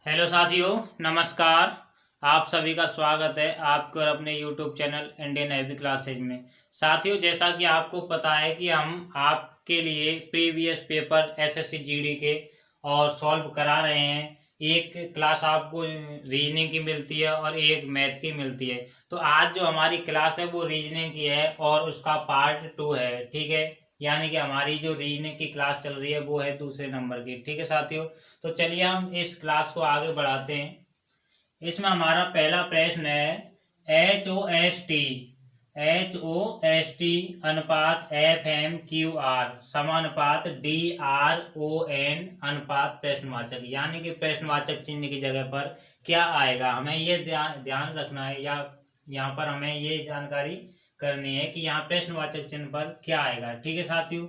Hello साथियों, नमस्कार। आप सभी का स्वागत है आपके और अपने YouTube channel Indian AB classes में। साथियों, जैसा कि आपको पता है कि हम आपके लिए प्रीवियस पेपर एसएससी जीडी के और सॉल्व करा रहे हैं। एक क्लास आपको रीजनिंग की मिलती है और एक मैथ की मिलती है। तो आज जो हमारी क्लास है वो रीजनिंग की है और उसका पार्ट 2 है। ठीक है, यानी कि हमारी जो रीजनिंग की क्लास चल रही है वो है दूसरे नंबर की। ठीक है साथियों, तो चलिए हम इस क्लास को आगे बढ़ाते हैं। इसमें हमारा पहला प्रश्न है एच ओ एस टी अनुपात FMQR समानुपात DRON अनुपात प्रश्नवाचक, यानी कि प्रश्नवाचक चिन्ह की जगह पर क्या आएगा, हमें ये ध्यान रखना है या यहाँ पर हमें ये जानकारी करनी है कि यहाँ प्रश्नवाचक चिन्ह पर क्या आएगा। ठीक है साथियों,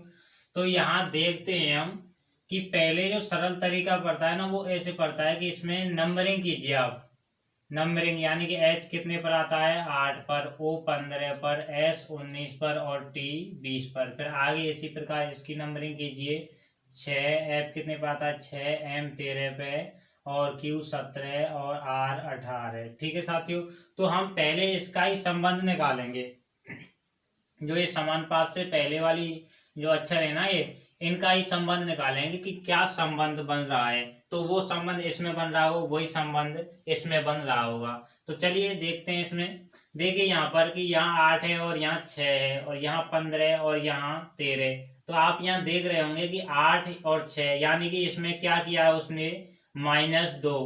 तो यहाँ देखते हैं हम कि पहले जो सरल तरीका पड़ता है ना वो ऐसे पड़ता है कि इसमें नंबरिंग कीजिए आप। नंबरिंग यानी कि H कितने पर आता है, 8 पर, O 15 पर, S 19 पर और T 20 पर। फिर आगे इसी प्रकार इसकी नंबरिंग कीजिए। 6 F कितने पर आता है, 6 M 13 पे और Q 17 और R 18। ठीक है साथियों, तो हम पहले इसका ही संबंध निकालेंगे। जो ये समानुपात से पहले वाली जो अक्षर है ना, ये इनका ही संबंध निकालेंगे कि क्या संबंध बन रहा है। तो वो संबंध इसमें बन रहा हो, वही संबंध इसमें बन रहा होगा। तो चलिए देखते हैं इसमें। देखिए यहाँ पर कि यहाँ 8 है और यहाँ 6 है और यहाँ 15 और यहाँ 13। तो आप यहाँ देख रहे होंगे कि 8 और 6, यानी कि इसमें क्या किया है उसने, -2।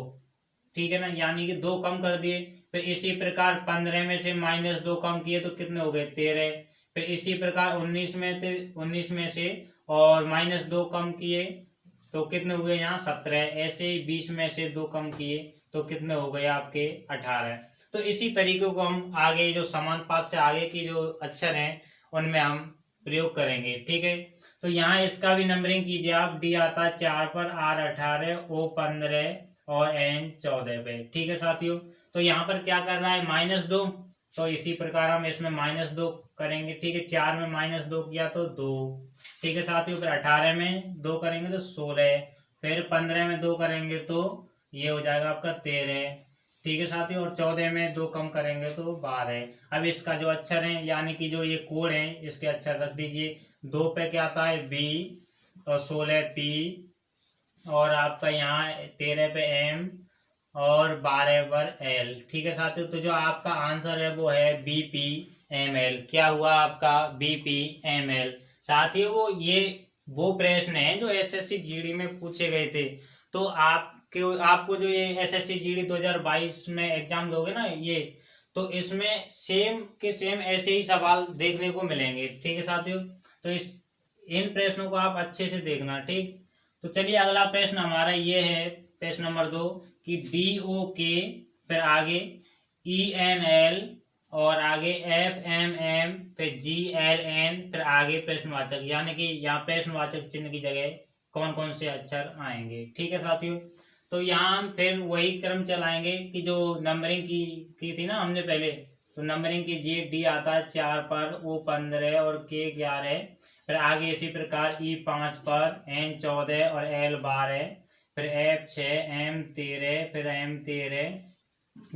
ठीक है ना, यानी कि 2 कम कर दिए। फिर इसी प्रकार 15 में से -2 कम किए तो कितने हो गए, 13। फिर इसी प्रकार 19 में से और -2 कम किए तो कितने हो गए, यहाँ 17। ऐसे ही 20 में से 2 कम किए तो कितने हो गए आपके, 18। तो इसी तरीके को हम आगे जो समानुपात से आगे की जो अक्षर हैं उनमें हम प्रयोग करेंगे। ठीक है, तो यहाँ इसका भी नंबरिंग कीजिए आप। डी आता है 4 पर, R 18, O 15 और N 14 पे। ठीक है साथियों, तो यहाँ पर क्या कर रहा है, -2। तो इसी प्रकार हम इसमें -2 करेंगे। ठीक है, 4 में -2 किया तो 2। ठीक है साथियों, फिर 18 में 2 करेंगे तो 16। फिर 15 में 2 करेंगे तो ये हो जाएगा आपका 13। ठीक है साथियों, और 14 में 2 कम करेंगे तो 12। अब इसका जो अक्षर है यानी कि जो ये कोड है इसके अक्षर रख दीजिए। 2 पे क्या आता है, B और 16 P और आपका यहाँ 13 पे M और 12 पर L। ठीक है साथियों, तो जो आपका आंसर है वो है BPML। क्या हुआ आपका, BPML। साथियों, वो प्रश्न है जो एसएससी जीडी में पूछे गए थे। तो आपको जो ये एसएससी जीडी 2022 में एग्जाम दोगे ना ये, तो इसमें सेम के सेम ऐसे ही सवाल देखने को मिलेंगे। ठीक है साथियों, तो इन प्रश्नों को आप अच्छे से देखना। ठीक, तो चलिए अगला प्रश्न हमारा ये है, प्रश्न नंबर 2 कि DOK, फिर आगे ENL और आगे FMM, फिर GLN, फिर आगे प्रश्नवाचक, यानी कि यहाँ प्रश्नवाचक चिन्ह की जगह कौन कौन से अक्षर आएंगे। ठीक है साथियों, तो यहाँ हम फिर वही क्रम चलाएंगे कि जो नंबरिंग की थी ना हमने पहले। तो नंबरिंग कीजिए। डी आता है 4 पर, O 15 और K 11। फिर आगे इसी प्रकार E 5 पर, N 14 और L 12। फिर F 6, M 13, फिर M 13,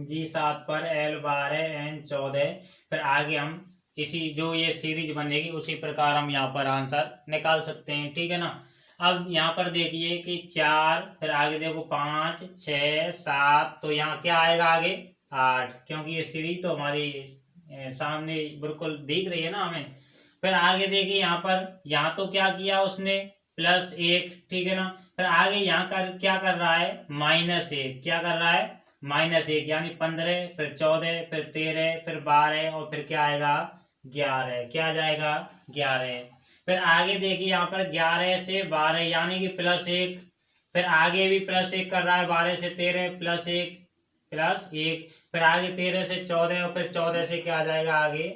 G 7 पर, L 12, N 14। फिर आगे हम इसी जो ये सीरीज बनेगी उसी प्रकार हम यहाँ पर आंसर निकाल सकते हैं। ठीक है ना। अब यहाँ पर देखिए कि 4, फिर आगे देखो 5, 6, 7, तो यहाँ क्या आएगा आगे, 8, क्योंकि ये सीरीज तो हमारी सामने बिल्कुल दिख रही है ना हमें। फिर आगे देखिए यहाँ तो क्या किया उसने, +1। ठीक है ना, फिर आगे यहाँ क्या कर रहा है, -1। क्या कर रहा है, -1, यानी 15, फिर 14, फिर 13, फिर 12 और फिर क्या आएगा, 11। क्या आ जाएगा, 11। फिर आगे देखिए यहाँ पर 11 से 12 यानी कि +1। फिर आगे भी +1 कर रहा है, 12 से 13 +1 +1। फिर आगे 13 से 14 और फिर 14 से क्या आ जाएगा आगे,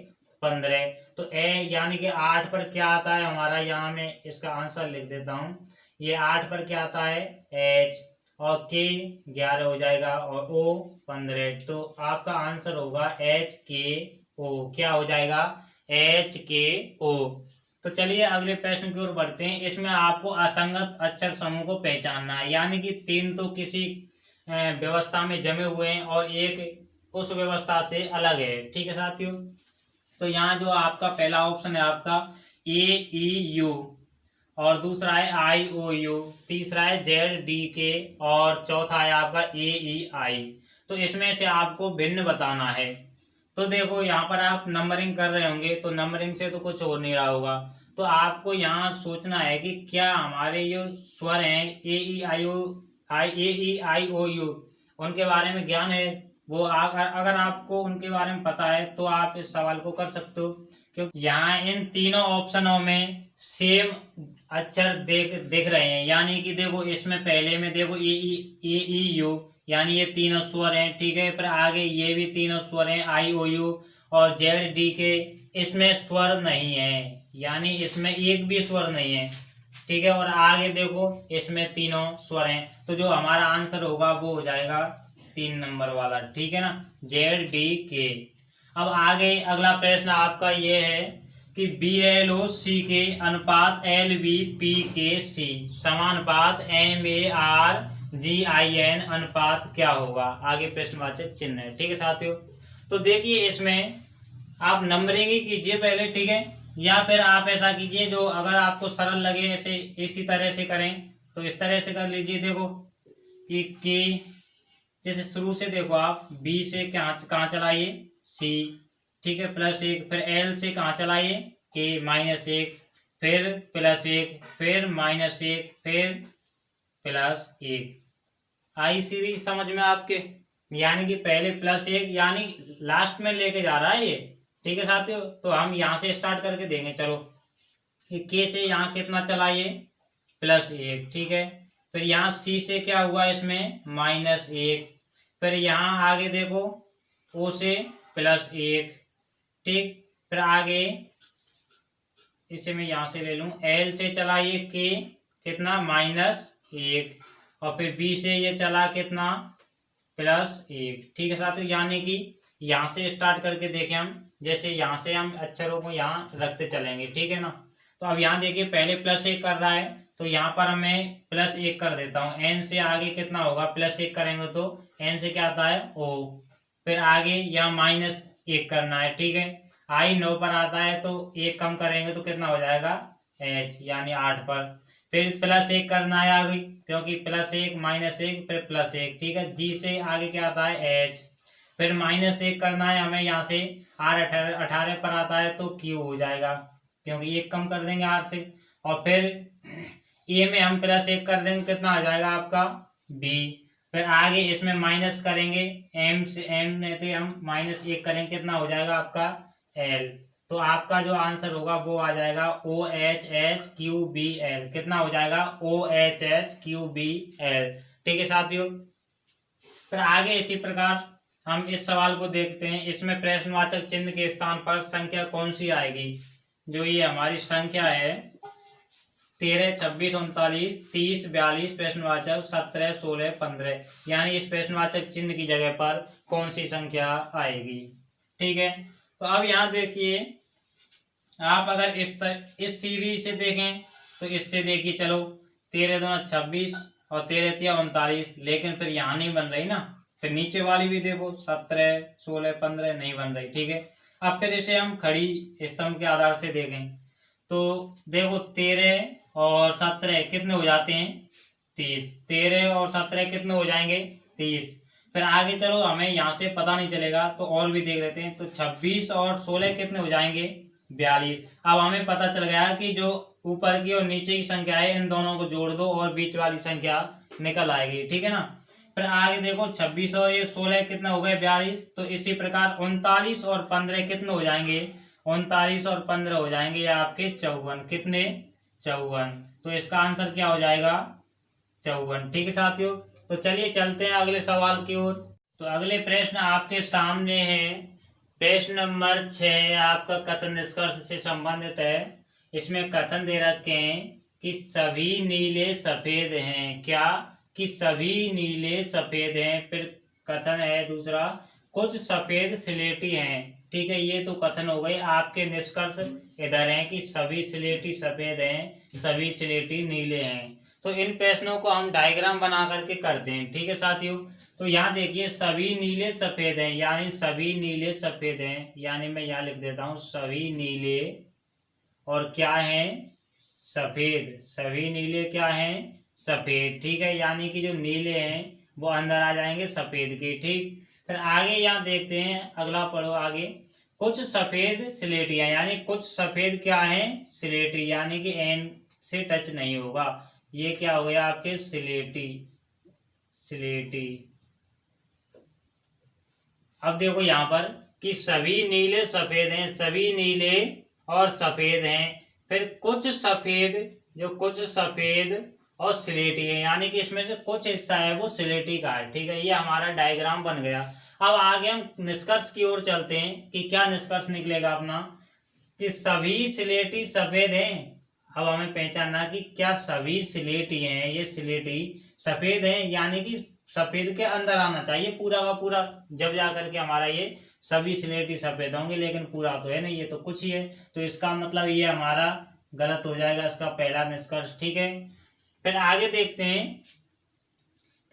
15। तो यानी कि 8 पर क्या आता है हमारा, यहाँ में इसका आंसर लिख देता हूँ। ये 8 पर क्या आता है, H, और K 11 हो जाएगा और O 15। तो आपका आंसर होगा HKO। क्या हो जाएगा, HKO। तो चलिए अगले प्रश्न की ओर बढ़ते हैं। इसमें आपको असंगत अक्षर समूह को पहचानना है, यानी कि 3 तो किसी व्यवस्था में जमे हुए हैं और एक उस व्यवस्था से अलग है। ठीक है साथियों, तो यहाँ जो आपका पहला ऑप्शन है आपका AEU, और दूसरा है IOU, तीसरा है ZDK और चौथा है आपका AEI। तो इसमें से आपको भिन्न बताना है। तो देखो यहाँ पर आप नंबरिंग कर रहे होंगे तो नंबरिंग से तो कुछ हो नहीं रहा होगा, तो आपको यहाँ सोचना है कि क्या हमारे जो स्वर हैं AEIOU उनके बारे में ज्ञान है। वो अगर आपको उनके बारे में पता है तो आप इस सवाल को कर सकते हो, क्योंकि यहाँ इन तीनों ऑप्शनों में सेम अक्षर दिख रहे हैं। यानी कि देखो इसमें पहले में देखो AEU यानी ये तीनों स्वर हैं। ठीक है, फिर आगे ये भी तीनों स्वर हैं IOU, और ZDK इसमें स्वर नहीं है, यानी इसमें एक भी स्वर नहीं है। ठीक है, और आगे देखो इसमें तीनों स्वर हैं। तो जो हमारा आंसर होगा वो हो जाएगा 3 नंबर वाला। ठीक है ना, ZDK। अब आगे अगला प्रश्न आपका ये है कि BLOCK अनुपात LBPKC समानुपात MARGIN अनुपात क्या होगा। आगे प्रश्नवाचक चिन्ह है। ठीक है साथियों, तो देखिए इसमें आप नंबरिंग ही कीजिए पहले। ठीक है, या फिर आप ऐसा कीजिए जो अगर आपको सरल लगे ऐसे इसी तरह से करें तो इस तरह से कर लीजिए। देखो कि जैसे शुरू से देखो आप B से कहाँ चलाइए C, ठीक है, +1, फिर L से कहाँ चलाइए K, -1, फिर +1, फिर -1, फिर +1। आई सीरीज समझ में आपके, यानी कि पहले +1 यानी लास्ट में लेके जा रहा है ये। ठीक है साथियों, तो हम यहाँ से स्टार्ट करके देंगे। चलो K से यहाँ कितना चलाइए +1, ठीक है, फिर यहाँ C से क्या हुआ इसमें -1, फिर यहाँ आगे देखो O से +1, ठीक, फिर आगे इसे मैं यहाँ से ले लूँ L से चलाइए K कितना -1, और फिर B से ये चला कितना +1। ठीक है साथियों, यानी कि यहाँ से स्टार्ट करके देखें हम, जैसे यहाँ से हम अक्षरों को यहाँ रखते चलेंगे। ठीक है ना, तो अब यहाँ देखिए पहले +1 कर रहा है तो यहाँ पर मैं +1 कर देता हूँ। N से आगे कितना होगा, +1 करेंगे तो N से क्या आता है O, फिर आगे यहाँ -1 करना है। ठीक है, I 9 पर आता है तो 1 कम करेंगे तो कितना हो जाएगा H, यानी 8 पर, फिर +1 करना है आगे क्योंकि +1 -1 फिर +1। ठीक है, G से आगे क्या आता है H, फिर -1 करना है हमें यहाँ से R 18 पर आता है तो Q हो जाएगा क्योंकि 1 कम कर देंगे R से, और फिर A में हम +1 कर देंगे कितना आ जाएगा आपका B, फिर आगे इसमें माइनस करेंगे M से, M में थे हम -1 करेंगे कितना हो जाएगा आपका L। तो आपका जो आंसर होगा वो आ जाएगा OHHQBL, कितना हो जाएगा OHHQBL। ठीक है साथियों, फिर आगे इसी प्रकार हम इस सवाल को देखते हैं। इसमें प्रश्नवाचक चिन्ह के स्थान पर संख्या कौन सी आएगी। जो ये हमारी संख्या है 13, 26, 39, 30, 42, प्रश्नवाचक 17, 16, 15, यानी इस प्रश्नवाचक चिन्ह की जगह पर कौन सी संख्या आएगी। ठीक है, तो अब यहाँ देखिए आप अगर इस सीरीज से देखें तो इससे देखिए, चलो 13 दूना 26 और 13 तिया 39, लेकिन फिर यहाँ नहीं बन रही ना, फिर नीचे वाली भी देखो 17, 16, 15 नहीं बन रही। ठीक है, अब फिर इसे हम खड़ी स्तंभ के आधार से देखें तो देखो 13 और 17 कितने हो जाते हैं 30, 13 और 17 कितने हो जाएंगे 30। फिर आगे चलो हमें यहाँ से पता नहीं चलेगा तो और भी देख लेते हैं, तो 26 और 16 कितने हो जाएंगे 42। अब हमें पता चल गया कि जो ऊपर की और नीचे की संख्या है इन दोनों को जोड़ दो और बीच वाली संख्या निकल आएगी। ठीक है ना, फिर आगे देखो 26 और ये 16 कितना हो गए 42, तो इसी प्रकार 39 और 15 कितने हो जाएंगे 39 और 15 हो जाएंगे ये आपके 54, कितने 54, तो इसका आंसर क्या हो जाएगा 54। ठीक है साथियों, तो चलिए चलते हैं अगले सवाल की ओर। तो अगले प्रश्न आपके सामने है, प्रश्न नंबर 6 आपका कथन निष्कर्ष से संबंधित है। इसमें कथन दे रखे हैं कि सभी नीले सफेद हैं, क्या कि सभी नीले सफेद हैं। फिर कथन है दूसरा, कुछ सफेद स्लेटी हैं। ठीक है, ये तो कथन हो गए। आपके निष्कर्ष इधर हैं कि सभी स्लेटी सफेद हैं, सभी स्लेटी नीले हैं। तो इन प्रश्नों को हम डायग्राम बना करके करते हैं। ठीक है साथियों, तो यहाँ देखिए सभी नीले सफेद हैं, यानी सभी नीले सफेद हैं, यानी मैं यहाँ लिख देता हूँ सभी नीले और क्या हैं सफेद, सभी नीले क्या हैं सफेद। ठीक है, यानी कि जो नीले हैं वो अंदर आ जाएंगे सफेद के। ठीक, फिर आगे यहाँ देखते हैं, अगला पढ़ो आगे। कुछ सफेद स्लेटियां, यानी कुछ सफेद क्या है स्लेटी, यानी कि एन से टच नहीं होगा, ये क्या हो गया आपके स्लेटी, स्लेटी। अब देखो यहाँ पर कि सभी नीले सफेद हैं, सभी नीले और सफेद हैं, फिर कुछ सफेद, जो कुछ सफेद और स्लेटी है, यानी कि इसमें से कुछ हिस्सा है वो स्लेटी का है। ठीक है, ये हमारा डायग्राम बन गया। अब आगे हम निष्कर्ष की ओर चलते हैं कि क्या निष्कर्ष निकलेगा अपना, कि सभी स्लेटी सफेद हैं। अब हमें पहचानना कि क्या सभी स्लेटी हैं, ये स्लेटी सफेद हैं, यानी कि सफेद के अंदर आना चाहिए पूरा का पूरा, जब जाकर के हमारा ये सभी स्लेटी सफेद होंगे, लेकिन पूरा तो है नहीं, ये तो कुछ ही है, तो इसका मतलब ये हमारा गलत हो जाएगा, इसका पहला निष्कर्ष। ठीक है, फिर आगे देखते हैं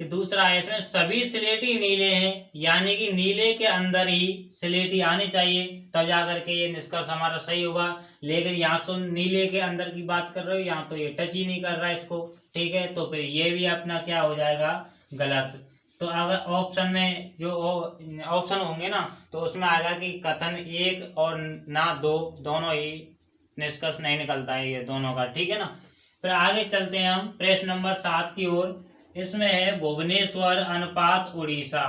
कि दूसरा है, इसमें सभी स्लेटी नीले हैं, यानी कि नीले के अंदर ही स्लेटी आनी चाहिए, तब जाकर के ये निष्कर्ष हमारा सही होगा। लेकिन यहाँ तो नीले के अंदर की बात कर रहे हो, यहाँ तो ये टच ही नहीं कर रहा है इसको। ठीक है, तो फिर ये भी अपना क्या हो जाएगा गलत। तो अगर ऑप्शन में जो ऑप्शन होंगे ना, तो उसमें आएगा कि कथन एक और ना दो, दोनों ही निष्कर्ष नहीं निकलता है ये दोनों का। ठीक है ना, फिर आगे चलते हैं हम प्रश्न नंबर 7 की ओर। इसमें है भुवनेश्वर अनुपात उड़ीसा,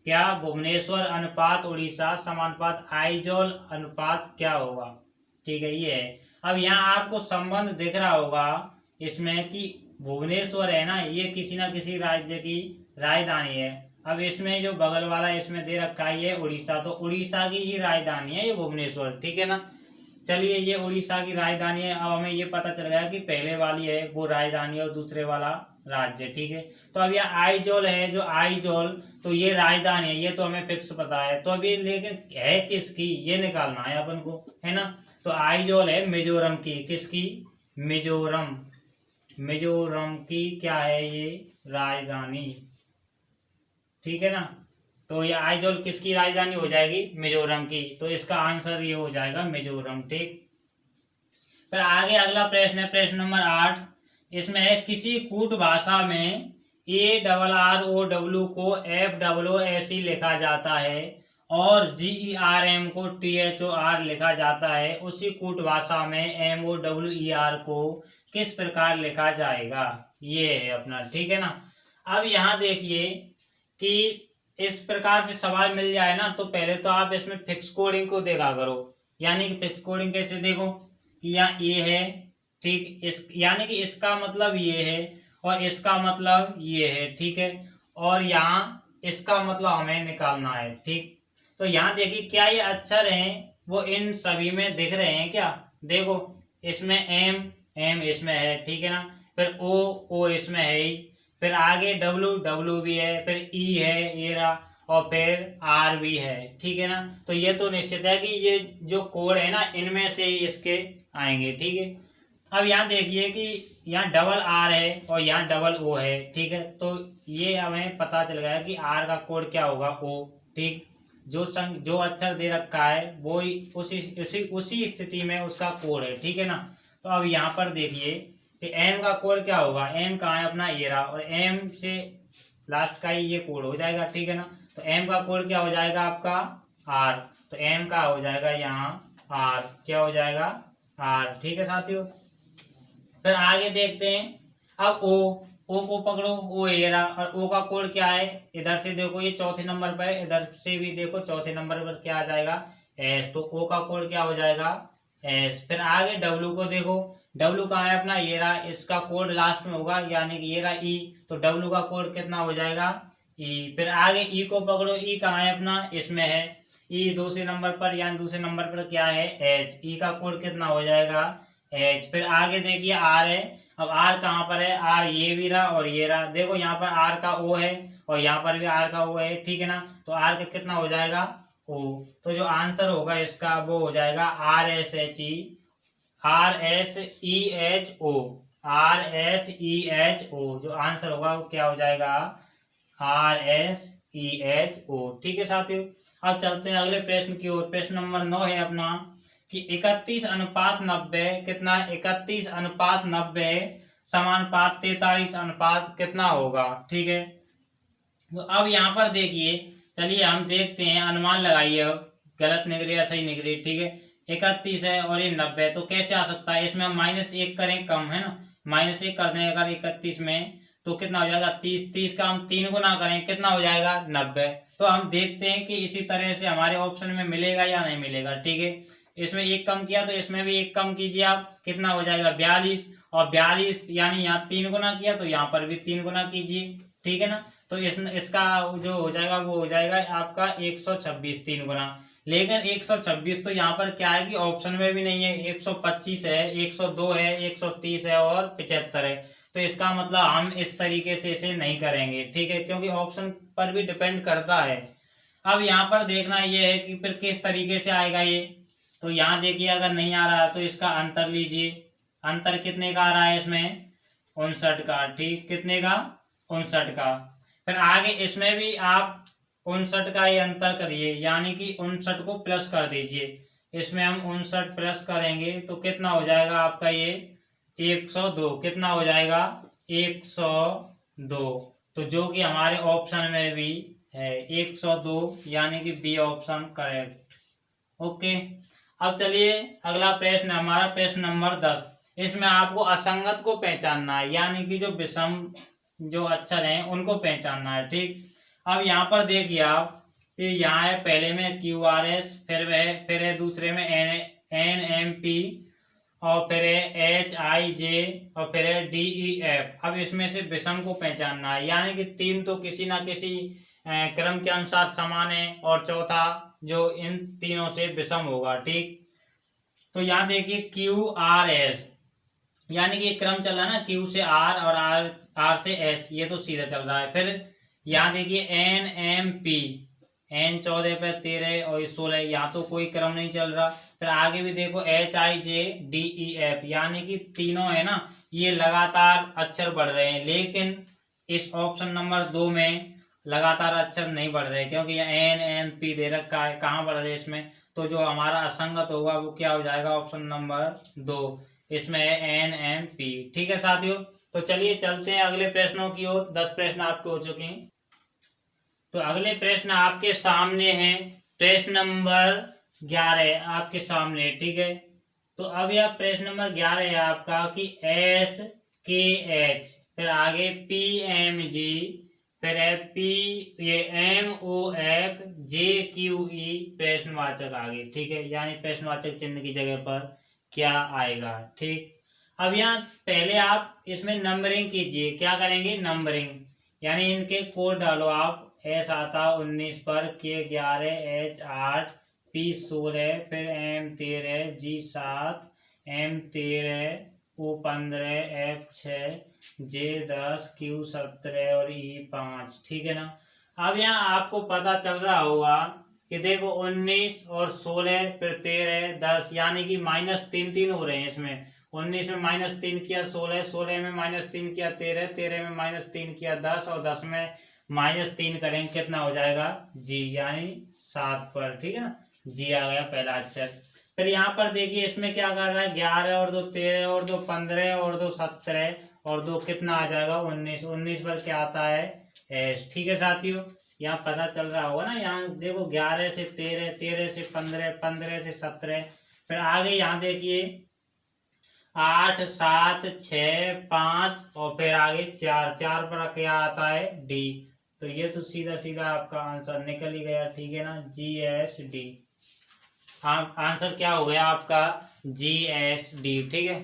क्या भुवनेश्वर अनुपात उड़ीसा समानुपात आइजोल अनुपात क्या होगा। ठीक है, ये है। अब यहाँ आपको संबंध दिख रहा होगा इसमें कि भुवनेश्वर है ना, ये किसी ना किसी राज्य की राजधानी है। अब इसमें जो बगल वाला इसमें दे रखा है ये उड़ीसा, तो उड़ीसा की ही राजधानी है ये भुवनेश्वर। ठीक है ना, चलिए ये उड़ीसा की राजधानी है। अब हमें ये पता चल गया कि पहले वाली है वो राजधानी है और दूसरे वाला राज्य। ठीक है, तो अब ये आइजोल है, जो आइजोल तो ये राजधानी है, ये तो हमें फिक्स पता है। तो अभी लेकिन है किसकी ये निकालना है अपन को, है ना। तो आइजोल है मिजोरम की, किसकी मिजोरम, मिजोरम की क्या है ये राजधानी। ठीक है ना, तो ये आइजोल किसकी राजधानी हो जाएगी मिजोरम की, तो इसका आंसर ये हो जाएगा मिजोरम। ठीक, फिर आगे अगला प्रश्न है प्रश्न नंबर 8। इसमें है किसी कूट भाषा में ARROW को FOOS लिखा जाता है और GERM को THOR लिखा जाता है, उसी कूट भाषा में MOWER को किस प्रकार लिखा जाएगा, ये है अपना। ठीक है ना, अब यहाँ देखिए कि इस प्रकार से सवाल मिल जाए ना, तो पहले तो आप इसमें फिक्स कोडिंग को देखा करो। यानी कि फिक्स कोडिंग कैसे देखो कि यहाँ ये है, ठीक, इस यानी कि इसका मतलब ये है और इसका मतलब ये है। ठीक है, और यहाँ इसका मतलब हमें निकालना है। ठीक, तो यहाँ देखिए क्या ये अक्षर हैं वो इन सभी में दिख रहे हैं क्या, देखो इसमें M इसमें है। ठीक है ना, फिर O इसमें है ही, फिर आगे W भी है, फिर E है ये रहा, और फिर R भी है। ठीक है ना, तो ये तो निश्चित है कि ये जो कोड है ना इनमें से ही इसके आएंगे। ठीक है, अब यहाँ देखिए कि यहाँ R है और यहाँ O है। ठीक है, तो ये हमें पता चल गया कि R का कोड क्या होगा O। ठीक, जो अक्षर दे रखा है वो ही उसी स्थिति में उसका कोड है। ठीक है ना, तो अब यहाँ पर देखिए कि M का कोड क्या होगा, M कहाँ है अपना ये रहा, और M से लास्ट का ही ये कोड हो जाएगा। ठीक है ना, तो M का कोड क्या हो जाएगा आपका R, तो M का हो जाएगा यहाँ R, क्या हो जाएगा R। ठीक है साथियों, फिर आगे देखते हैं। अब O को पकड़ो, O ये रहा, और O का कोड क्या है, इधर से देखो ये चौथे नंबर पर, इधर से भी देखो चौथे नंबर पर क्या आ जाएगा S, तो O का कोड क्या हो जाएगा S। फिर आगे W को देखो, W कहाँ है अपना ये रहा, इसका कोड लास्ट में होगा, यानी कि ये रहा E, तो W का कोड कितना हो जाएगा E। फिर आगे E को पकड़ो, E कहाँ है अपना इसमें है E दूसरे नंबर पर, यानी दूसरे नंबर पर क्या है H, E का कोड कितना हो जाएगा H। फिर आगे देखिए R है, अब R कहाँ पर है, R ये भी रहा और ये रहा, देखो यहाँ पर R का O है और यहाँ पर भी R का O है। ठीक है ना, तो R का कितना हो जाएगा O, तो जो आंसर होगा इसका वो हो जाएगा RSEHO। RSEHO, जो आंसर होगा वो क्या हो जाएगा, RSEHO। ठीक है साथियों, अब चलते हैं अगले प्रश्न की ओर। प्रश्न नंबर 9 है अपना कि 31:90 कितना, 31:90 समानुपात 43 कितना होगा। ठीक है, तो अब यहाँ पर देखिए, चलिए हम देखते हैं, अनुमान लगाइए अब, गलत निकले या सही निकले। ठीक है, 31 है और ये 90, तो कैसे आ सकता है, इसमें हम -1 करें, कम है ना, -1 कर दें अगर 31 में, तो कितना हो जाएगा 30, 30 का हम 3 गुना करें, कितना हो जाएगा 90। तो हम देखते हैं कि इसी तरह से हमारे ऑप्शन में मिलेगा या नहीं मिलेगा। ठीक है, इसमें 1 कम किया तो इसमें भी 1 कम कीजिए आप, कितना हो जाएगा 42, और 42 यानी यहाँ 3 गुना किया तो यहाँ पर भी 3 गुना कीजिए। ठीक है ना, तो इसका जो हो जाएगा वो हो जाएगा आपका 126 3 गुना। लेकिन 126 तो यहाँ पर क्या है कि ऑप्शन में भी नहीं है, 125 है, 102 है, 130 है और 75 है। तो इसका मतलब हम इस तरीके से इसे नहीं करेंगे। ठीक है, क्योंकि ऑप्शन पर भी डिपेंड करता है। अब यहाँ पर देखना ये है कि फिर किस तरीके से आएगा ये। तो यहाँ देखिए, अगर नहीं आ रहा है तो इसका अंतर लीजिए। अंतर कितने का आ रहा है इसमें, 59 का। ठीक, कितने का, 59 का। फिर आगे इसमें भी आप 59 का ही अंतर करिए, यानी कि 59 को प्लस कर दीजिए। इसमें हम 59 प्लस करेंगे तो कितना हो जाएगा आपका ये 102, कितना हो जाएगा 102। तो जो कि हमारे ऑप्शन में भी है 102, यानी कि बी ऑप्शन करेक्ट। ओके, अब चलिए अगला प्रश्न, हमारा प्रश्न नंबर 10। इसमें आपको असंगत को पहचानना है, यानी कि जो विषम जो अक्षर हैं उनको पहचानना है। ठीक, अब यहाँ पर देखिए आप, यहाँ है पहले में QRS, फिर है दूसरे में NMP, और फिर है HIJ, और फिर है DEF। अब इसमें से विषम को पहचानना है, यानी कि 3 तो किसी ना किसी क्रम के अनुसार समान है, और चौथा जो इन तीनों से विषम होगा। ठीक, तो यहाँ देखिए QRS, यानी कि क्रम चल रहा है ना, Q से R और R से S, ये तो सीधा चल रहा है। फिर यहाँ देखिए NMP, N 14 पे 13 और 16, यहाँ तो कोई क्रम नहीं चल रहा। फिर आगे भी देखो HIJ DEF, यानी कि तीनों है ना, ये लगातार अक्षर बढ़ रहे हैं, लेकिन इस ऑप्शन नंबर 2 में लगातार अक्षर नहीं बढ़ रहे, क्योंकि ये NMP दे रखा है, कहाँ बढ़ रहे इसमें। तो जो हमारा असंगत होगा वो क्या हो जाएगा, ऑप्शन नंबर 2, इसमें है NMP। ठीक है साथियों, तो चलिए चलते हैं अगले प्रश्नों की ओर। 10 प्रश्न आपके हो चुके हैं, तो अगले प्रश्न आपके सामने हैं। प्रश्न नंबर 11 आपके सामने। ठीक है, तो अब यह प्रश्न नंबर 11 है आपका कि SKH, फिर आगे PMG, फिर है ये MOF JQE, प्रश्नवाचक आगे। ठीक है, यानी प्रश्नवाचक चिन्ह की जगह पर क्या आएगा। ठीक, अब यहाँ पहले आप इसमें नंबरिंग कीजिए। क्या करेंगे, नंबरिंग, यानी इनके कोड डालो आप। S आता 19 पर, K 11, H 8, P 16, फिर M 13, G 7, M 13, O 15, F 6, J 10, Q 17 और E 5। ठीक है ना, अब यहाँ आपको पता चल रहा होगा कि देखो 19 और 16 फिर 13 10, यानी कि -3 3 हो रहे हैं इसमें। 19 में -3 किया 16, 16 में -3 किया 13, 13 में -3 किया 10, और 10 में -3 करेंगे, कितना हो जाएगा G, यानी 7 पर। ठीक है ना, G आ गया पहला अक्षर। फिर यहाँ पर देखिए इसमें क्या कर रहा है, 11 और 2 13 और 2 15 और 2 17 और 2 कितना आ जाएगा 19। 19 पर क्या आता है S। ठीक है साथियों, यहाँ पता चल रहा होगा ना, यहाँ देखो 11 से 13, 13 से 15, 15 से 17, फिर आगे यहाँ देखिए 8 7 6 5 और फिर आगे 4, 4 पर क्या आता है D। तो ये तो सीधा सीधा आपका आंसर निकल ही गया। ठीक है ना, GSD आंसर क्या हो गया आपका, GSD। ठीक है,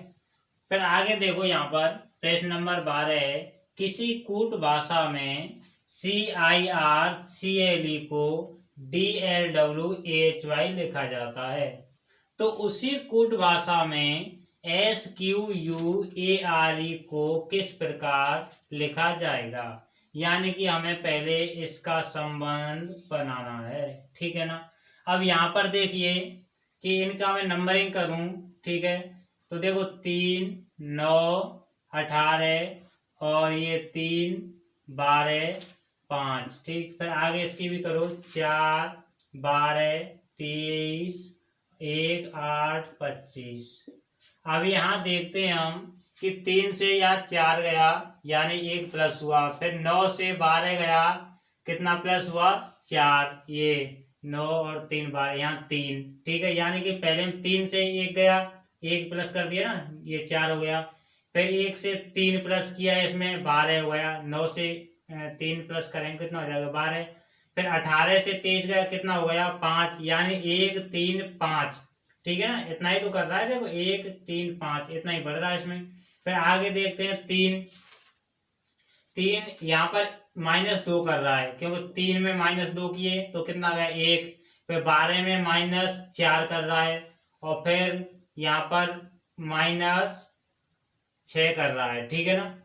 फिर आगे देखो यहाँ पर प्रश्न नंबर 12 है, किसी कूट भाषा में CIRCLE को DLWAHY लिखा जाता है, तो उसी कूट भाषा में SQUARE को किस प्रकार लिखा जाएगा। यानी कि हमें पहले इसका संबंध बनाना है। ठीक है ना, अब यहाँ पर देखिए कि इनका मैं नंबरिंग करूं। ठीक है, तो देखो 3 9 18 और ये 3 12 5, ठीक। फिर आगे इसकी भी करो, 4 12 23 1 8 25। अब यहाँ देखते हैं हम कि 3 से यहाँ 4 गया यानी 1 प्लस हुआ, फिर 9 से 12 गया कितना प्लस हुआ 4, ये 9 और 3 12 यहाँ 3, ठीक है। यानी कि पहले हम 3 से 1 गया, 1 प्लस कर दिया ना, ये 4 हो गया। फिर 1 से 3 प्लस किया, इसमें 12 हो गया। 9 से 3 प्लस करेंगे कितना हो जाएगा 12। फिर 18 से 23 गया कितना हो गया 5, यानी 1 3 5, ठीक है ना। इतना ही तो कर रहा है, देखो 1 3 5 इतना ही बढ़ रहा है इसमें। फिर आगे देखते हैं 3 यहाँ पर -2 कर रहा है, क्योंकि 3 में -2 किए तो कितना आ गया 1। फिर 12 में -4 कर रहा है, और फिर यहाँ पर -6 कर रहा है, ठीक है ना,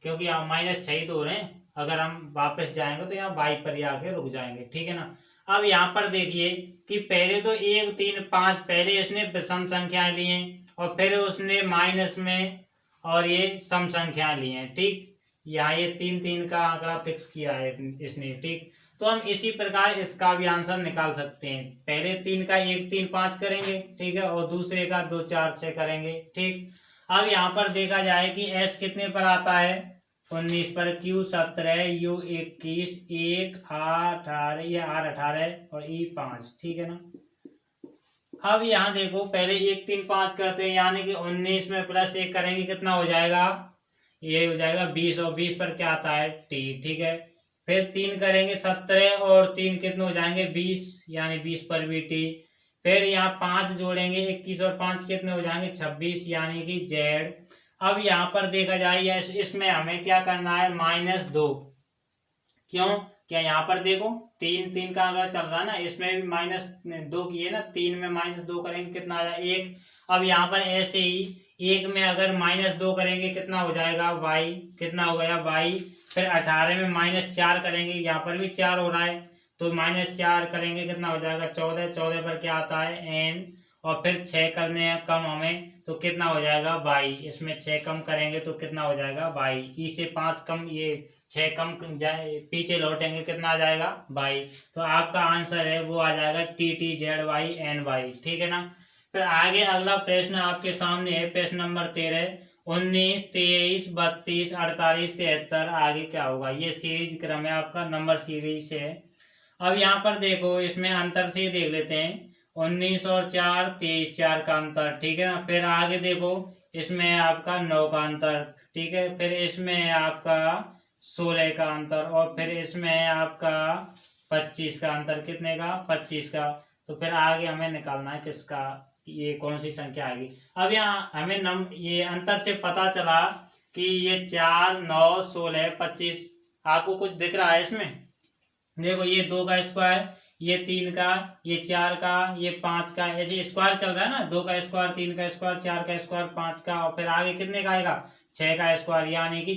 क्योंकि यहाँ -6 ही तो हो रहे हैं। अगर हम वापस जाएंगे तो यहाँ 22 पर ही आके रुक जाएंगे, ठीक है ना। अब यहाँ पर देखिए कि पहले तो 1 3 5 पहले इसने विषम संख्याएं ली हैं, और फिर उसने माइनस में और ये सम संख्याएं ली हैं, ठीक। यहाँ ये 3 3 का आंकड़ा फिक्स किया है इसने, ठीक। तो हम इसी प्रकार इसका भी आंसर निकाल सकते हैं। पहले 3 का 1 3 5 करेंगे, ठीक है, और दूसरे का 2 4 6 करेंगे, ठीक। अब यहाँ पर देखा जाए कि एस कितने पर आता है 19 पर, क्यू 17, यू 21, 1 18, ये आर 18 और ई 5, ठीक है ना। अब यहाँ देखो पहले 1 3 5 करते हैं, यानी कि 19 में प्लस 1 करेंगे कितना हो जाएगा, ये हो जाएगा 20, और 20 पर क्या आता है टी, ठीक है। फिर 3 करेंगे 17 और 3 कितने हो जाएंगे 20, यानी 20 पर भी टी। फिर यहाँ 5 जोड़ेंगे 21 और 5 कितने हो जाएंगे 26, यानी कि जेड। अब यहाँ पर देखा जाए इसमें हमें क्या करना है -2, क्यों, क्या यहाँ पर देखो 3 3 का अगर चल रहा है ना, इसमें भी -2 किए ना, 3 में -2 करेंगे कितना आ जाएगा 1। अब यहाँ पर ऐसे ही 1 में अगर -2 करेंगे कितना हो जाएगा y, कितना हो गया y। फिर 18 में -4 करेंगे, यहाँ पर भी 4 हो रहा है, तो -4 करेंगे कितना हो जाएगा 14, 14 पर क्या आता है n, और फिर 6 करने हैं कम हमें, तो कितना हो जाएगा y। इसमें 6 कम करेंगे तो कितना हो जाएगा y, ई से 5 कम, ये 6 कम जाए पीछे लौटेंगे कितना आ जाएगा y। तो आपका आंसर है वो आ जाएगा TTZY NY, ठीक है ना। फिर आगे अगला प्रश्न आपके सामने है, प्रश्न नंबर 13, 19 23 32 48 73, आगे क्या होगा, ये सीरीज क्रम है आपका, नंबर सीरीज है। अब यहाँ पर देखो इसमें अंतर से देख लेते हैं, 19 और 4 23, 4 का अंतर, ठीक है ना। फिर आगे देखो इसमें आपका 9 का अंतर, ठीक है। फिर इसमें आपका 16 का अंतर, और फिर इसमें आपका 25 का अंतर, कितने का 25 का। तो फिर आगे हमें निकालना है किसका, ये कौन सी संख्या आएगी। अब यहाँ हमें ये अंतर से पता चला कि ये 4 9 16 25, आपको कुछ दिख रहा है इसमें, देखो ये 2 का स्क्वायर, ये 3 का, ये 4 का, ये 5 का, ऐसे स्क्वायर चल रहा है ना, 2 का स्क्वायर 3 का स्क्वायर 4 का स्क्वायर 5 का, और फिर आगे कितने का आएगा 6 का स्क्वायर, यानी कि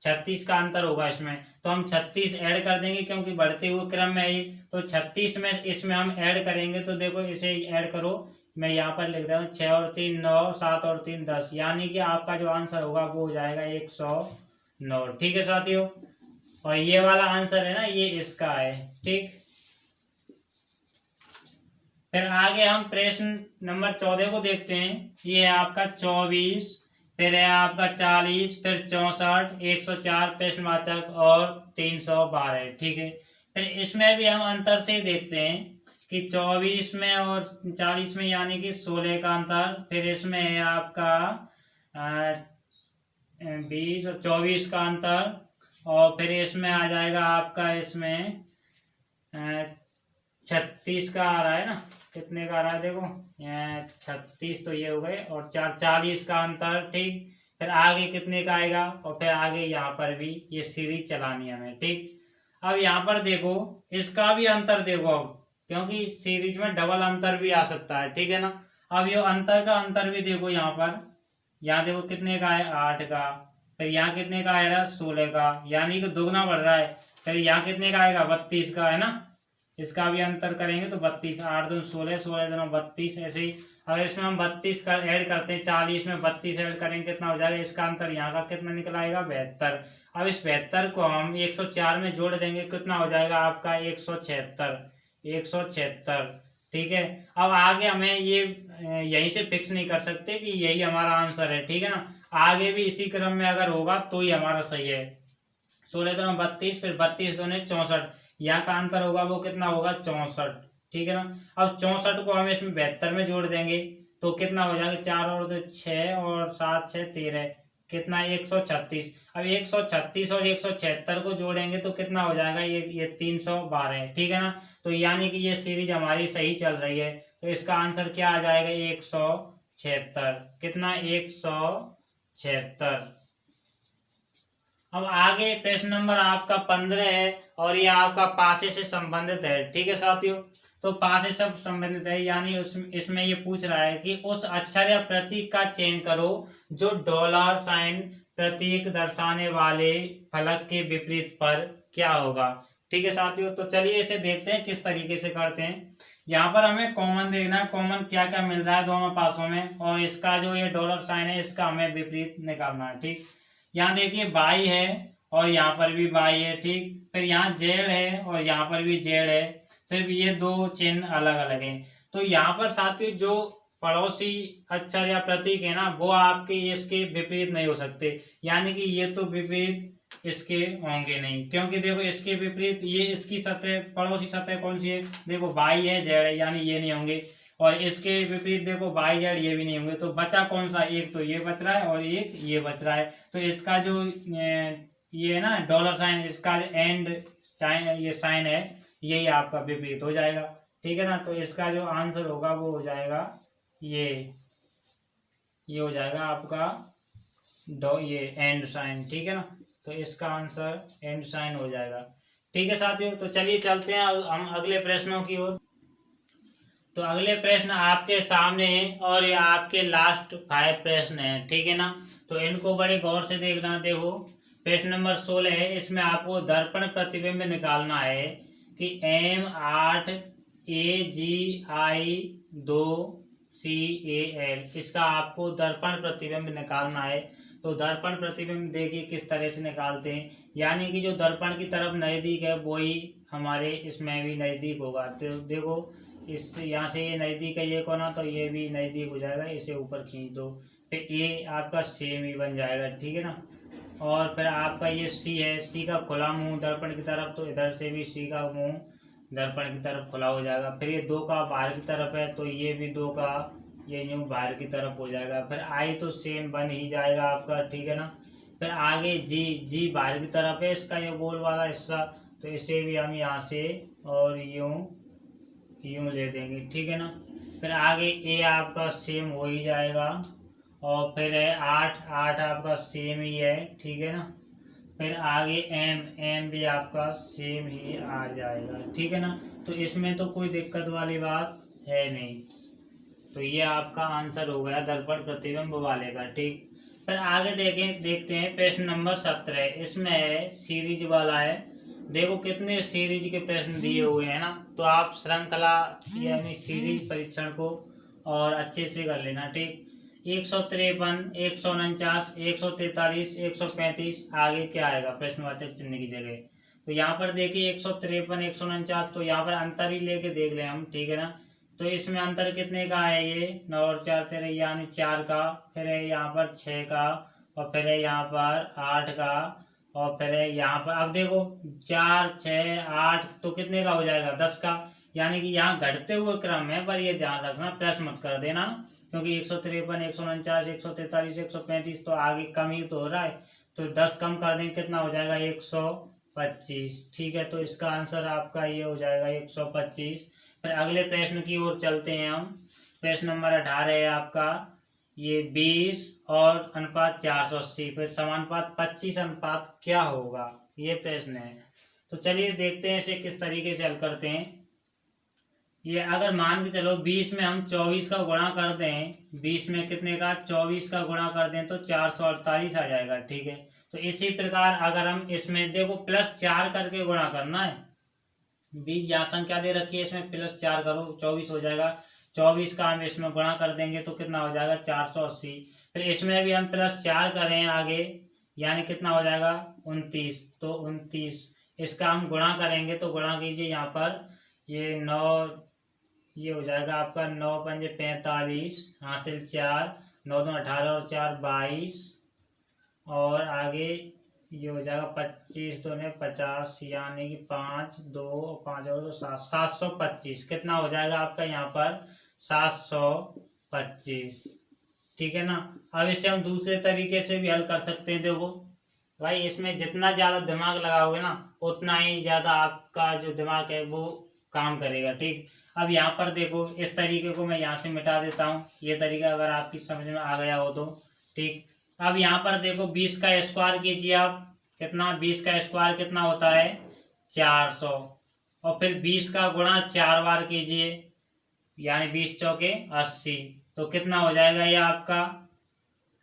36 का अंतर होगा इसमें। तो हम 36 ऐड कर देंगे, क्योंकि बढ़ते हुए क्रम में ही, तो 36 में इसमें हम ऐड करेंगे, तो देखो इसे ऐड करो, मैं यहाँ पर लिख रहा हूँ 6 और 3 9, 7 और 3 10, यानी कि आपका जो आंसर होगा वो हो जाएगा 109, ठीक है साथियों। और ये वाला आंसर है ना, ये इसका है, ठीक। फिर आगे हम प्रश्न नंबर 14 को देखते हैं, ये है आपका 24, फिर है आपका 40, फिर 64, 104 प्रश्नवाचक और 312, ठीक है। फिर इसमें भी हम अंतर से देखते हैं कि 24 में और 40 में यानी कि 16 का अंतर, फिर इसमें है आपका 20 और 24 का अंतर, और फिर इसमें आ जाएगा आपका इसमें 36 का आ रहा है ना, कितने का आ रहा है देखो 36, तो ये हो गए, और 40 का अंतर, ठीक। फिर आगे कितने का आएगा, और फिर आगे यहाँ पर भी ये सीरीज चलानी है हमें, ठीक। अब यहाँ पर देखो इसका भी अंतर देखो, अब क्योंकि सीरीज में डबल अंतर भी आ सकता है, ठीक है ना। अब ये अंतर का अंतर भी देखो, यहाँ देखो कितने का है 8 का, फिर यहाँ कितने का आएगा 16 का, यानी कि दुगना बढ़ रहा है। फिर यहाँ कितने का आएगा 32 का, है ना। इसका भी अंतर करेंगे तो 32, 8 दूनी 16, 16 दूनी 32। ऐसे ही अगर इसमें हम 32 का ऐड करते हैं, 40 में 32 ऐड करेंगे कितना हो जाएगा, इसका अंतर यहाँ का कितना निकल आएगा 72। अब इस 72 को हम 104 में जोड़ देंगे, कितना हो जाएगा आपका 176, 176। ठीक है, अब आगे हमें ये यहीं से फिक्स नहीं कर सकते कि यही हमारा आंसर है, ठीक है ना, आगे भी इसी क्रम में अगर होगा तो ही हमारा सही है। 16 दूनी 32, फिर 32 दूनी 64, यहाँ का अंतर होगा वो कितना होगा 64। ठीक है ना, अब 64 को हम इसमें 72 में जोड़ देंगे तो कितना हो जाएगा, 4 और 2 6 और 7 6 13, कितना 136। अब 136 और 176 को जोड़ेंगे तो कितना हो जाएगा, ये 312। ठीक है ना, तो यानी कि ये सीरीज हमारी सही चल रही है, तो इसका आंसर क्या आ जाएगा 176। कितना 176। अब आगे प्रश्न नंबर आपका 15 है और ये आपका पासे से संबंधित है। ठीक है साथियों, तो पासे से संबंधित है यानी इसमें ये पूछ रहा है कि उस अक्षर या प्रतीक का चयन करो जो डॉलर साइन प्रतीक दर्शाने वाले फलक के विपरीत पर क्या होगा। ठीक है साथियों, तो चलिए इसे देखते हैं किस तरीके से करते हैं। यहाँ पर हमें कॉमन देखना है, कॉमन क्या क्या मिल रहा है दोनों पासों में, और इसका जो ये डॉलर साइन है इसका हमें विपरीत निकालना है। ठीक, यहाँ देखिए बाई है और यहाँ पर भी बाई है। ठीक, फिर यहाँ जेड है और यहाँ पर भी जेड है, सिर्फ ये दो चिन्ह अलग अलग हैं। तो यहाँ पर साथियों जो पड़ोसी अक्षर या प्रतीक है ना वो आपके इसके विपरीत नहीं हो सकते, यानी कि ये तो विपरीत इसके होंगे नहीं, क्योंकि देखो इसके विपरीत ये इसकी सतह पड़ोसी सतह कौन सी है, देखो बाई है जेड है, यानी ये नहीं होंगे, और इसके विपरीत देखो बाई जेड ये भी नहीं होंगे। तो बचा कौन सा, एक तो ये बच रहा है और एक ये बच रहा है। तो इसका जो ये है ना डॉलर साइन, इसका एंड साइन, ये साइन है, यही आपका विपरीत हो जाएगा। ठीक है ना, तो इसका जो आंसर होगा वो हो जाएगा ये हो जाएगा आपका ये एंड साइन। ठीक है ना, तो इसका आंसर एंड साइन हो जाएगा। ठीक है साथियों, तो चलिए चलते हैं हम अगले प्रश्नों की ओर। तो अगले प्रश्न आपके सामने है और ये आपके लास्ट 5 प्रश्न हैं। ठीक है ना, तो इनको बड़े गौर से देखना। देखो प्रश्न नंबर 16 है, इसमें आपको दर्पण प्रतिबिंब निकालना है कि M8 AGI 2CAL, इसका आपको दर्पण प्रतिबिंब निकालना है। तो दर्पण प्रतिबिंब देखिए किस तरह से निकालते हैं, यानी कि जो दर्पण की तरफ नजदीक है वही हमारे इसमें भी नजदीक होगा। तो देखो इस यहाँ से ये नजदीक है ये कोना, तो ये भी नजदीक हो जाएगा, इसे ऊपर खींच दो, फिर ये आपका सेम ही बन जाएगा। ठीक है ना, और फिर आपका ये सी है, सी का खुला मुंह दर्पण की तरफ, तो इधर से भी सी का मुंह दर्पण की तरफ खुला हो जाएगा। फिर ये 2 का बाहर की तरफ है, तो ये भी 2 का ये यूँ बाहर की तरफ हो जाएगा। फिर आई तो सेम बन ही जाएगा आपका। ठीक है ना, फिर आगे जी बाहर की तरफ है इसका ये गोल वाला हिस्सा, तो इसे भी हम यहाँ से और यूं ले देंगे। ठीक है ना, फिर आगे ए आपका सेम हो ही जाएगा, और फिर है 8 आपका सेम ही है। ठीक है ना, फिर आगे एम भी आपका सेम ही आ जाएगा। ठीक है ना, तो इसमें तो कोई दिक्कत वाली बात है नहीं। तो ये आपका आंसर हो गया दर्पण प्रतिबिंब वाले का। ठीक, फिर आगे देखते हैं प्रश्न नंबर 17, इसमें है सीरीज वाला है। देखो कितने सीरीज के प्रश्न दिए हुए हैं ना, तो आप श्रृंखला यानी सीरीज परीक्षण को और अच्छे से कर लेना। ठीक, 153, 149, 143, 135, आगे क्या आएगा प्रश्नवाचक चिन्ह की जगह। तो यहाँ पर देखिए 153, 149, तो यहाँ पर अंतर ही लेके देख लें हम। ठीक है ना, तो इसमें अंतर कितने का है, ये 9 और 4 13 यानी 4 का, फिर है यहाँ पर 6 का, और फिर है यहाँ पर 8 का, और फिर है यहाँ पर अब देखो 4 6 8, तो कितने का हो जाएगा 10 का, यानी कि यहाँ घटते हुए क्रम में, पर ये ध्यान रखना प्लस मत कर देना, क्योंकि 153, 149, 143, 135 तो आगे कम ही तो हो रहा है, तो 10 कम कर देंगे कितना हो जाएगा 125। ठीक है, तो इसका आंसर आपका ये हो जाएगा 125। फिर अगले प्रश्न की ओर चलते हैं हम। प्रश्न नंबर 18 है आपका, ये 20 और अनुपात 480, फिर समानुपात 25 अनुपात क्या होगा, ये प्रश्न है। तो चलिए देखते हैं इसे किस तरीके से हल करते हैं। ये अगर मान के चलो 20 में हम 24 का गुणा कर दें, 20 में कितने का 24 का गुणा कर दें तो 448 आ जाएगा। ठीक है, तो इसी प्रकार अगर हम इसमें देखो +4 करके गुणा करना है, 20 यहाँ संख्या दे रखी है, इसमें +4 करो 24 हो जाएगा। 24 का हम इसमें गुणा कर देंगे तो कितना हो जाएगा 480। फिर इसमें भी हम +4 करें आगे, यानी कितना हो जाएगा 29। तो 29 इसका हम गुणा करेंगे तो गुणा कीजिए यहाँ पर, ये 9, ये हो जाएगा आपका 9 पंजे 45, हासिल 4, 9 दूनी 18 और 4 22, और आगे ये हो जाएगा 25 दूने 50, यानी कि 5 2 5 और 2 7, 725 कितना हो जाएगा आपका यहाँ पर 725। ठीक है ना। अब इसे हम दूसरे तरीके से भी हल कर सकते हैं। देखो भाई, इसमें जितना ज़्यादा दिमाग लगाओगे ना उतना ही ज़्यादा आपका जो दिमाग है वो काम करेगा। ठीक, अब यहाँ पर देखो, इस तरीके को मैं यहाँ से मिटा देता हूँ, ये तरीका अगर आपकी समझ में आ गया हो तो। ठीक, अब यहाँ पर देखो 20 का स्क्वायर कीजिए आप, कितना 20 का स्क्वायर कितना होता है 400, और फिर 20 का गुणा 4 बार कीजिए, यानी 20 चौके 80, तो कितना हो जाएगा ये आपका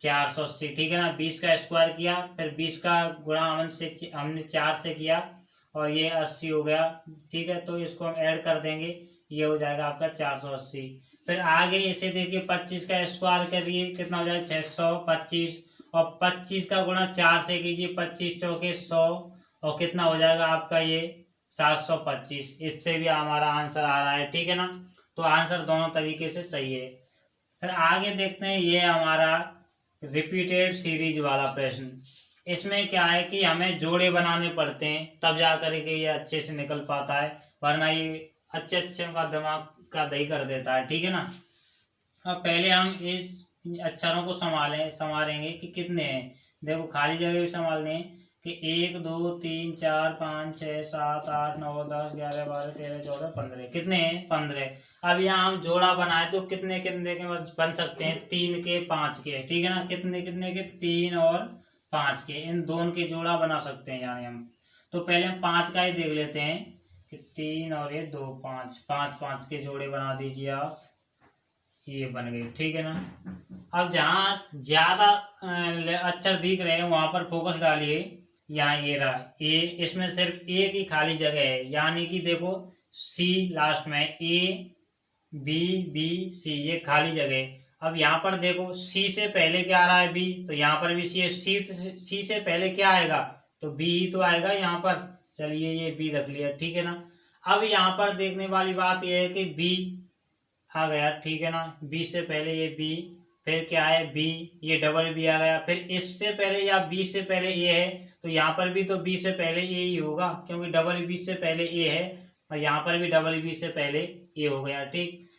480। ठीक है ना। 20 का स्क्वायर किया, फिर 20 का गुणा हमने 4 से किया, और ये 80 हो गया। ठीक है, तो इसको हम ऐड कर देंगे, ये हो जाएगा आपका 480। फिर आगे इसे देखिए 25 का स्क्वायर करिए, कितना हो जाएगा 625, और 25 का गुणा 4 से कीजिए, 25 चौके 100, और कितना हो जाएगा आपका ये 725। इससे भी हमारा आंसर आ रहा है। ठीक है ना। तो आंसर दोनों तरीके से सही है। फिर आगे देखते हैं, ये हमारा रिपीटेड सीरीज वाला प्रश्न। इसमें क्या है कि हमें जोड़े बनाने पड़ते हैं, तब जा करके ये अच्छे से निकल पाता है, वरना ये अच्छे का दिमाग का दही कर देता है। ठीक है ना। अब पहले हम इस अक्षरों को संभालेंगे कि कितने हैं। देखो खाली जगह भी संभालने हैं कि 1 2 3 4 5 6 7 8 9 10 11 12 13 14 15, कितने हैं 15। अब यहाँ हम जोड़ा बनाए तो कितने कितने के बन सकते हैं, 3 के 5 के। ठीक है ना। कितने कितने के, 3 और 5 के, इन दोनों के जोड़ा बना सकते हैं यानी हम। तो पहले हम 5 का ही देख लेते हैं कि 3 और ये 2 5, 5 के जोड़े बना दीजिए आप, ये बन गए। ठीक है ना। अब जहाँ ज्यादा अक्षर दिख रहे हैं वहां पर फोकस डालिए। यहाँ ये रहा ए, इसमें सिर्फ एक ही खाली जगह है, यानी कि देखो सी लास्ट में, ए बी बी सी, ये खाली जगह। अब यहाँ पर देखो सी से पहले क्या आ रहा है बी, तो यहाँ पर भी सी है। सी से पहले क्या आएगा, तो बी ही तो आएगा यहाँ पर। चलिए ये बी रख लिया। ठीक है ना। अब यहाँ पर देखने वाली बात यह है कि बी आ गया। ठीक है ना। बी से पहले ये बी, फिर क्या है बी, ये डबल बी आ गया। फिर इससे पहले या बी से पहले ए है, तो यहाँ पर भी तो बी से पहले ए ही होगा, क्योंकि डबल बी से पहले ए है, और यहाँ पर भी डबल बी से पहले ए हो गया। ठीक,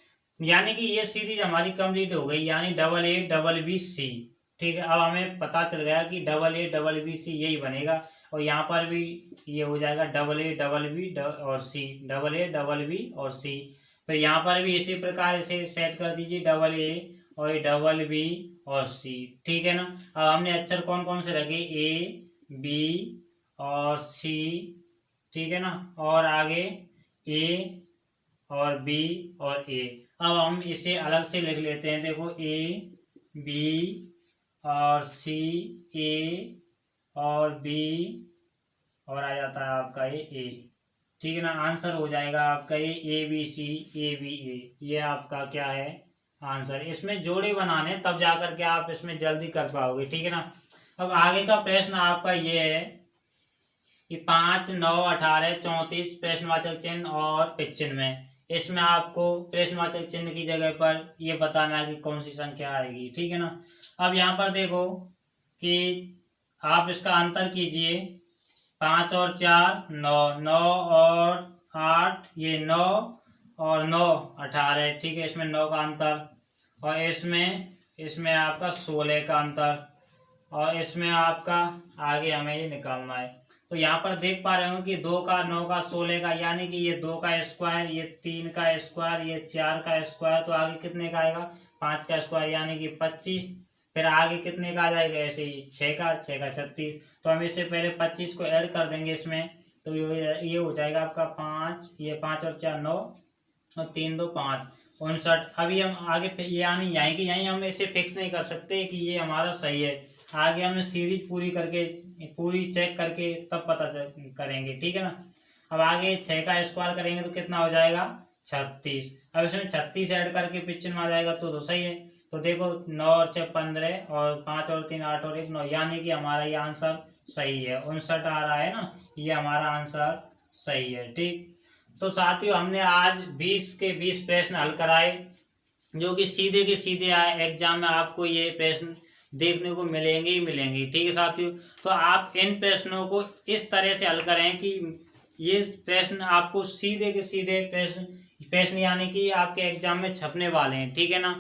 यानी कि ये सीरीज हमारी कंप्लीट हो गई, यानी डबल बी सी। ठीक है। अब हमें पता चल गया कि डबल बी सी यही बनेगा, और यहाँ पर भी ये हो जाएगा डबल बी और सी, डबल बी और सी। फिर यहाँ पर भी इसी प्रकार इसे सेट कर दीजिए, डबल बी और सी। ठीक है ना। अब हमने अक्षर कौन कौन से रखे, ए बी और सी। ठीक है ना। और आगे ए और बी और ए। अब हम इसे अलग से लिख लेते हैं। देखो ए बी और सी, ए और बी, और आ जाता है आपका ये ए। ठीक है ना। आंसर हो जाएगा आपका ये A B C, A B ए, ये आपका क्या है आंसर। इसमें जोड़े बनाने तब जाकर के आप इसमें जल्दी कर पाओगे। ठीक है ना। अब आगे का प्रश्न आपका ये है कि 5 9 18 34 प्रश्नवाचक चिन्ह और 95, इसमें आपको प्रश्नवाचक चिन्ह की जगह पर ये बताना है कि कौन सी संख्या आएगी। ठीक है ना। अब यहाँ पर देखो कि आप इसका अंतर कीजिए, 5 और 4 9, 9 और 8 ये 9, और 9 18। ठीक है, इसमें 9 का अंतर, और इसमें आपका 16 का अंतर, और इसमें आपका आगे हमें ये निकालना है। तो यहाँ पर देख पा रहे हो कि 2 का 9 का 16 का, यानी कि ये 2 का स्क्वायर, ये 3 का स्क्वायर, ये 4 का स्क्वायर, तो आगे कितने का आएगा 5 का स्क्वायर, यानी कि 25। फिर आगे कितने का आ जाएगा, ऐसे ही 6 का 36। तो हम इससे पहले 25 को ऐड कर देंगे इसमें, तो ये हो जाएगा आपका 5, ये 5 और 4 9, और 3 2 5 59। अभी हम आगे यानी यहीं कि यहीं हम इसे फिक्स नहीं कर सकते कि ये हमारा सही है। आगे हम सीरीज पूरी चेक करके तब पता करेंगे। ठीक है ना। अब आगे 6 का स्क्वायर करेंगे तो कितना हो जाएगा 36। अब इसमें 36 ऐड करके 55 आ जाएगा तो सही है। तो देखो 9 और 6 15 और 5 और 3 8 और 1 9, यानी कि हमारा ये आंसर सही है, 59 आ रहा है ना, ये हमारा आंसर सही है। ठीक, तो साथियों हमने आज 20 के 20 प्रश्न हल कराए जो कि सीधे के सीधे आए। एग्जाम में आपको ये प्रश्न देखने को मिलेंगे ही मिलेंगे। ठीक है साथियों, तो आप इन प्रश्नों को इस तरह से हल करें कि ये प्रश्न आपको सीधे के सीधे प्रश्न यानी कि आपके एग्जाम में छपने वाले हैं। ठीक है ना,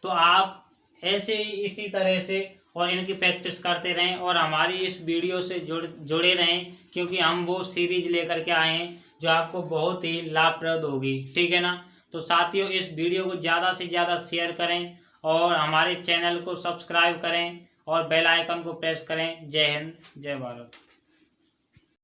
तो आप ऐसे ही इसी तरह से और इनकी प्रैक्टिस करते रहें और हमारी इस वीडियो से जुड़े रहें, क्योंकि हम वो सीरीज लेकर के आए हैं जो आपको बहुत ही लाभप्रद होगी। ठीक है ना, तो साथियों इस वीडियो को ज़्यादा से ज़्यादा शेयर करें और हमारे चैनल को सब्सक्राइब करें और बेल आइकन को प्रेस करें। जय हिंद, जय भारत।